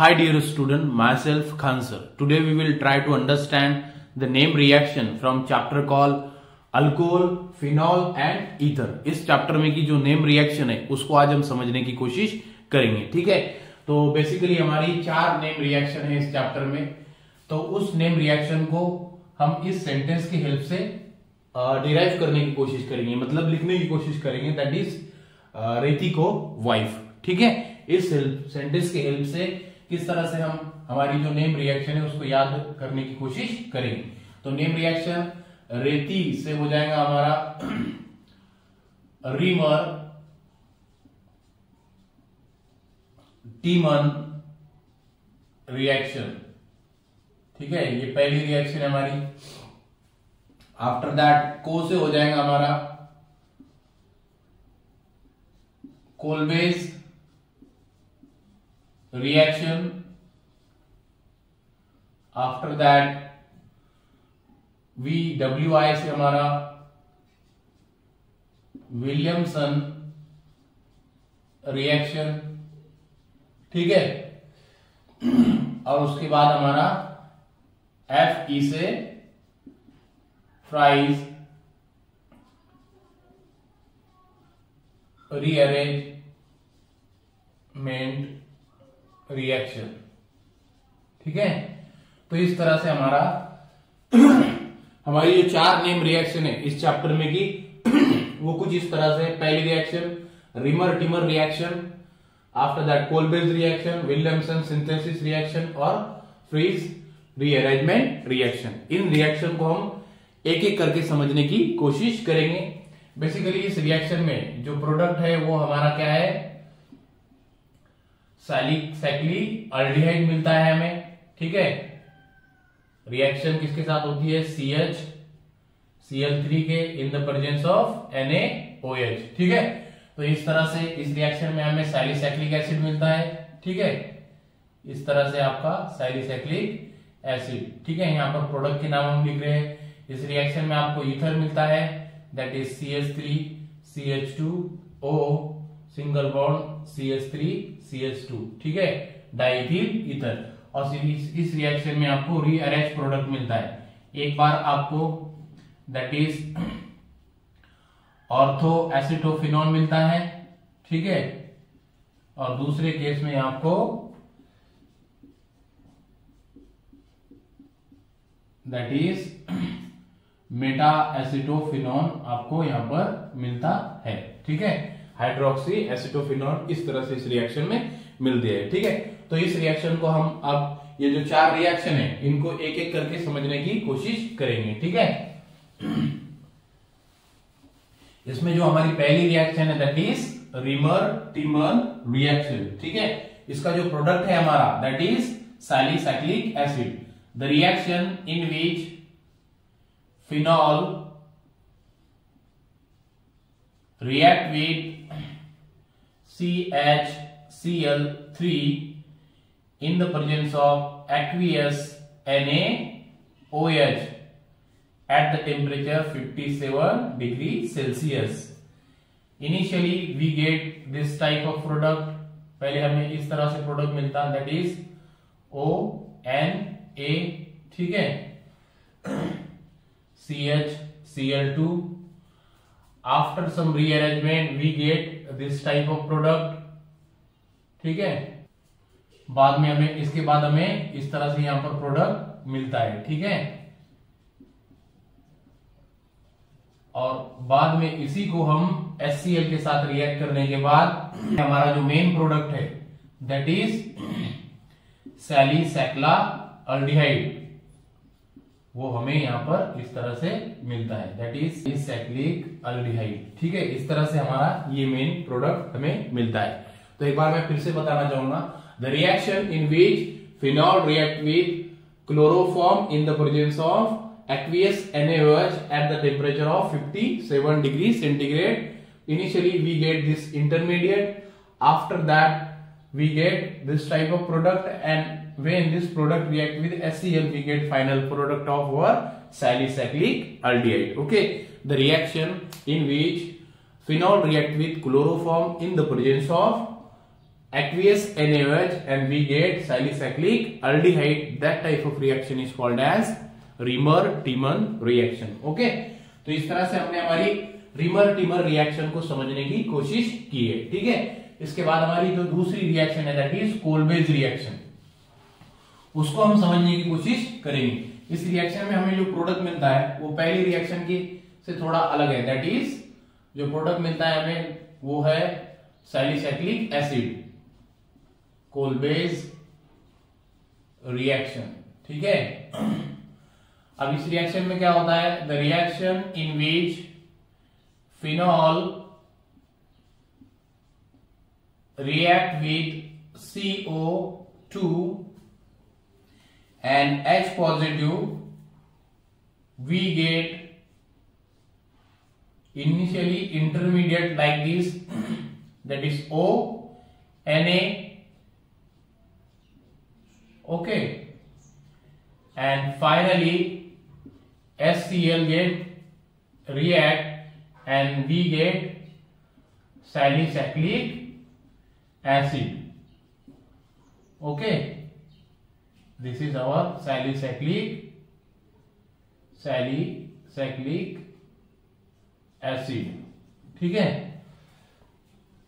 Hi dear student, myself Khan sir. Today we will try to understand the name reaction from chapter called alcohol, phenol and ether. इस chapter में की जो name reaction है उसको आज हम समझने की कोशिश करेंगे। ठीक है, तो बेसिकली हमारी 4 नेम रिएक्शन है इस चैप्टर में। तो उस नेम रिएक्शन को हम इस सेंटेंस की हेल्प से डिराइव करने की कोशिश करेंगे, मतलब लिखने की कोशिश करेंगे, दैट इज रेती को वाइफ। ठीक है, इस सेंटेंस के हेल्प से किस तरह से हम हमारी जो नेम रिएक्शन है उसको याद करने की कोशिश करेंगे। तो नेम रिएक्शन रेती से हो जाएगा हमारा रीमर टीमन रिएक्शन। ठीक है, ये पहली रिएक्शन है हमारी। आफ्टर दैट को से हो जाएगा हमारा कोलबेज रिएक्शन। आफ्टर दैट VWI से हमारा विलियमसन रिएक्शन। ठीक है, और उसके बाद हमारा FE से फ्राइज रीअरेंजमेंट रिएक्शन। ठीक है, तो इस तरह से हमारी जो 4 नेम रिएक्शन है इस चैप्टर में की वो कुछ इस तरह से। पहली reaction Reimer Tiemann reaction, after that Kolbe's reaction, Williamson synthesis reaction और फ्रीज रीअरेंजमेंट रिएक्शन। इन रिएक्शन को हम एक एक करके समझने की कोशिश करेंगे। बेसिकली इस रिएक्शन में जो प्रोडक्ट है वो हमारा क्या है, साइक्लिक मिलता है हमें। ठीक है, रिएक्शन किसके साथ होती है, CH3 के इन द प्रेजेंस ऑफ NaOH। ठीक है, तो इस तरह से इस रिएक्शन में हमें सैलिसाइक्लिक एसिड मिलता है। ठीक है, इस तरह से आपका सैलिसाइक्लिक एसिड। ठीक है, यहाँ पर प्रोडक्ट के नाम हम लिख रहे हैं। इस रिएक्शन में आपको ईथर मिलता है, that is CH3 CH2O single bond CH3 CH2। ठीक है, डाइथिल ईथर। और इस रिएक्शन में आपको रीअरेंज प्रोडक्ट मिलता है। एक बार आपको दैट इज ऑर्थो एसिटोफिनॉल मिलता है। ठीक है, और दूसरे केस में आपको दैट इज मेटा एसिटोफिनॉल आपको यहां पर मिलता है। ठीक है, हाइड्रोक्सी एसिटोफिनॉल इस तरह से इस रिएक्शन में मिलती है। ठीक है, तो इस रिएक्शन को हम अब ये जो 4 रिएक्शन है इनको एक एक करके समझने की कोशिश करेंगे। ठीक है, इसमें जो हमारी पहली रिएक्शन है दैट इज रीमर टीमन रिएक्शन। ठीक है, इसका जो प्रोडक्ट है हमारा that is salicylic acid. The reaction in which phenol react with CHCl3 in the presence of aqueous NaOH at the temperature 57 degrees Celsius. Initially we get this type of product. पहले हमें इस तरह से product मिलता है, that is ONA। ठीक है, CHCl2। After some rearrangement we get this type of product। ठीक है, बाद में हमें इसके बाद हमें इस तरह से यहां पर प्रोडक्ट मिलता है। ठीक है, और बाद में इसी को हम HCl के साथ रिएक्ट करने के बाद हमारा जो मेन प्रोडक्ट है दैट इज सैलिसैक्लाल्डिहाइड, वो हमें यहां पर इस तरह से मिलता है, दैट इज सैलिसैक्लिक अल्डिहाइड। ठीक है, इस तरह से हमारा ये मेन प्रोडक्ट हमें मिलता है। तो एक बार मैं फिर से बताना चाहूंगा, the reaction in which phenol react with chloroform in the presence of aqueous NaOH at the temperature of 57 degrees centigrade. Initially we get this intermediate, after that we get this type of product, and when this product react with HCl we get final product of our salicylic aldehyde. Okay, the reaction in which phenol react with chloroform in the presence of aqueous NaOH and we get salicylic aldehyde. That type of reaction is called as Riemer-Tiemann reaction. Okay, तो इस तरह से हमने हमारी Riemer-Tiemann reaction को समझने की कोशिश की है. ठीक है, इसके बाद हमारी जो दूसरी रिएक्शन है दैट इज कोलबेज रिएक्शन, उसको हम समझने की कोशिश करेंगे. इस रिएक्शन में हमें जो प्रोडक्ट मिलता है वो पहली रिएक्शन की से थोड़ा अलग है. दैट इज जो प्रोडक्ट मिलता है हमें वो है सैलिसाइक्लिक एसिड, कोलबेज रिएक्शन. ठीक है, अब इस रिएक्शन में क्या होता है, the reaction in which phenol react with CO2 and H positive, we get initially intermediate like this, that is O, Na, okay, and finally HCl get react and we get salicylic acid. Okay, this is our salicylic acid. ठीक है,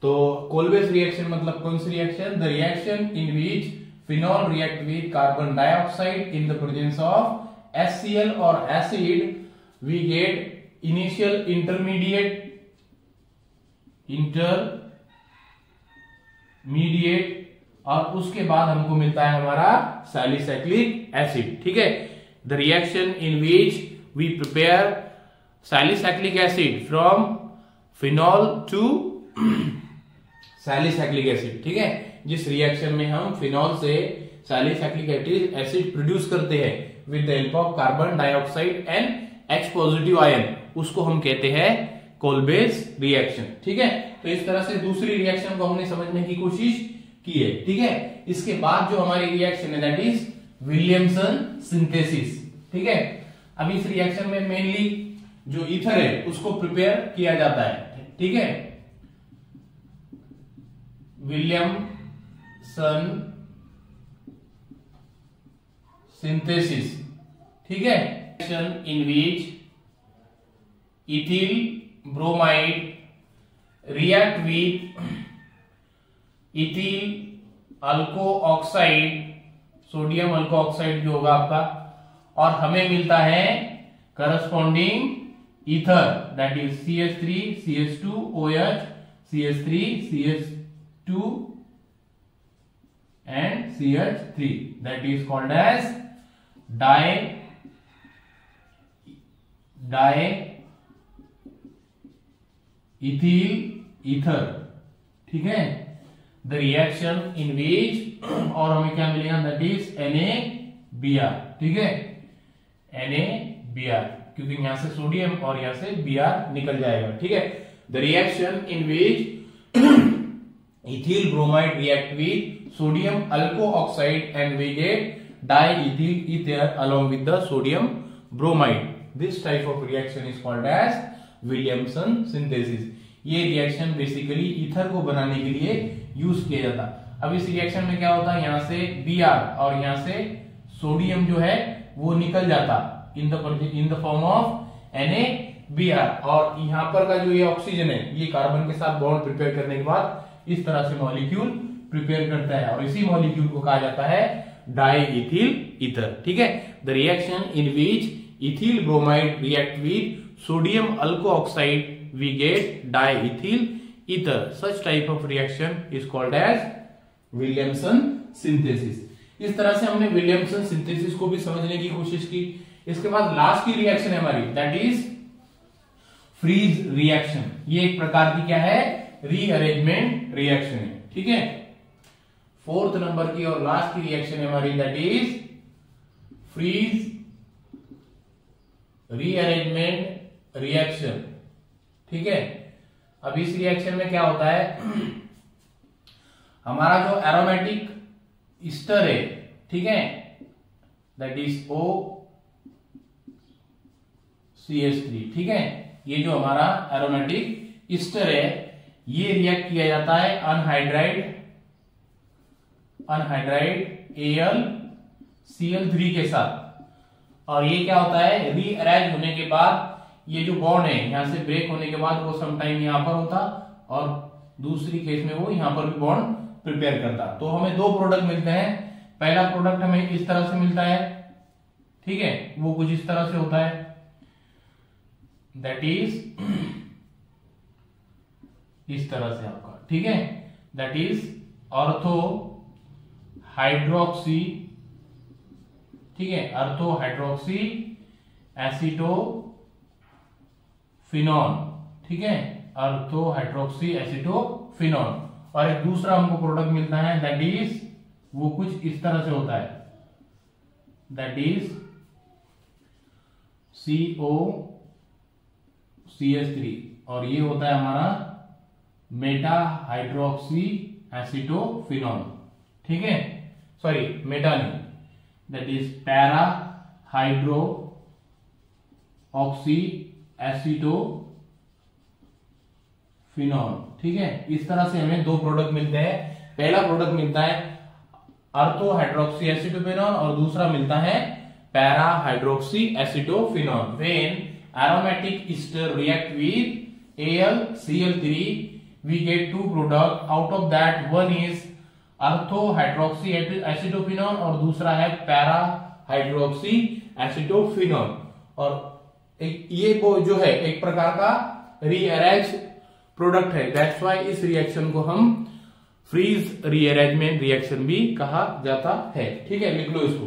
तो कोलबेज reaction मतलब कौन सी reaction, the reaction in which phenol react with carbon dioxide in the presence of HCl और acid, we get initial intermediate और उसके बाद हमको मिलता है हमारा सैलिसाइक्लिक एसिड. ठीक है, the reaction in which we prepare salicylic acid from phenol to salicylic acid. ठीक है, जिस रिएक्शन में हम फिनॉल से सैलिसाइक्लिक एसिड प्रोड्यूस करते हैं with the help of carbon dioxide and H positive ion, उसको हम कहते हैं कोलबेज रिएक्शन. ठीक है, तो इस तरह से दूसरी रिएक्शन को हमने समझने की कोशिश की है. ठीक है, इसके बाद जो हमारी रिएक्शन है दैट इज विलियमसन सिंथेसिस. ठीक है, अब इस रिएक्शन में मेनली जो ईथर है उसको प्रिपेयर किया जाता है. ठीक है, विलियमसन सिंथेसिस. ठीक है, reaction in which ethyl bromide react with ethyl alkoxide, sodium alkoxide जो होगा आपका, और हमें मिलता है corresponding ether that is CH3 CH2 OH CH3 CH2 and CH3, that is called as ethyl ether. ठीक है, द रिएक्शन इन विच, और हमें क्या मिलेगा दैट इज NaBr. ठीक है, NaBr, क्योंकि यहां से सोडियम और यहां से Br निकल जाएगा. ठीक है, the reaction in which ethyl bromide react with sodium alkoxide and we get diethyl ether along with the sodium bromide. This type of reaction is called as Williamson synthesis. ये reaction basically ether को बनाने के लिए use किया जाता. अब इस reaction में क्या होता है, यहां से Br और यहां से सोडियम जो है वो निकल जाता in the form of NaBr, और यहां पर का जो ये ऑक्सीजन है ये कार्बन के साथ बॉन्ड प्रिपेयर करने के बाद इस तरह से मॉलिक्यूल प्रिपेयर करता है, और इसी मॉलिक्यूल को कहा जाता है डाइइथिल ईथर. ठीक है, the reaction in which ethyl bromide react with sodium alkoxide we get diethyl ether. Such type of reaction is called as Williamson synthesis. इस तरह से हमने विलियमसन सिंथेसिस को भी समझने की कोशिश की. इसके बाद लास्ट की रिएक्शन है हमारी दैट इज फ्रीज रिएक्शन. ये एक प्रकार की क्या है, रीअरेंजमेंट रिएक्शन है. ठीक है, फोर्थ नंबर की और लास्ट की रिएक्शन है हमारी that is Fries rearrangement reaction. ठीक है, अब इस रिएक्शन में क्या होता है, हमारा जो एरोमेटिक ईस्टर है, ठीक है, दैट इज OCH3. ठीक है, ये जो हमारा एरोमेटिक ईस्टर है ये रिएक्ट किया जाता है अनहाइड्राइड अनहाइड्राइड AlCl3 के साथ। और ये क्या होता है, रीअरेंज होने के बाद ये जो बॉन्ड है यहां से ब्रेक होने के बाद वो समटाइम यहां पर होता और दूसरी केस में वो यहां पर भी बॉन्ड प्रिपेयर करता। तो हमें दो प्रोडक्ट मिलते हैं। पहला प्रोडक्ट हमें इस तरह से मिलता है, ठीक है, वो कुछ इस तरह से होता है, दैट इज इस तरह से आपका, ठीक है, दैट इज ऑर्थो हाइड्रोक्सी, ठीक है, ऑर्थो हाइड्रोक्सी एसिटोफिनॉल, ठीक है, ऑर्थो हाइड्रोक्सी एसिटोफिनॉल। और एक दूसरा हमको प्रोडक्ट मिलता है दैट इज वो कुछ इस तरह से होता है, दैट इज COCH3 और ये होता है हमारा मेटा हाइड्रोक्सी एसिटोफिनॉल, ठीक है, सॉरी मेटा नहीं, that is para hydro oxy acetophenol, ठीक है। इस तरह से हमें दो प्रोडक्ट मिलते हैं। पहला प्रोडक्ट मिलता है ऑर्थो हाइड्रोक्सी एसिटोफिनॉल और दूसरा मिलता है para hydroxy acetophenol. When aromatic ester react with AlCl3 we get two product, out of that one is ortho hydroxy acetophenol और दूसरा है पैरा हाइड्रोक्सी एसिटोफिनॉल। और ये वो जो है एक प्रकार का रीअरेंज प्रोडक्ट है, दैट्स व्हाई इस रिएक्शन को हम फ्रीज रीअरेंजमेंट रिएक्शन भी कहा जाता है, ठीक है, लिख लो इसको।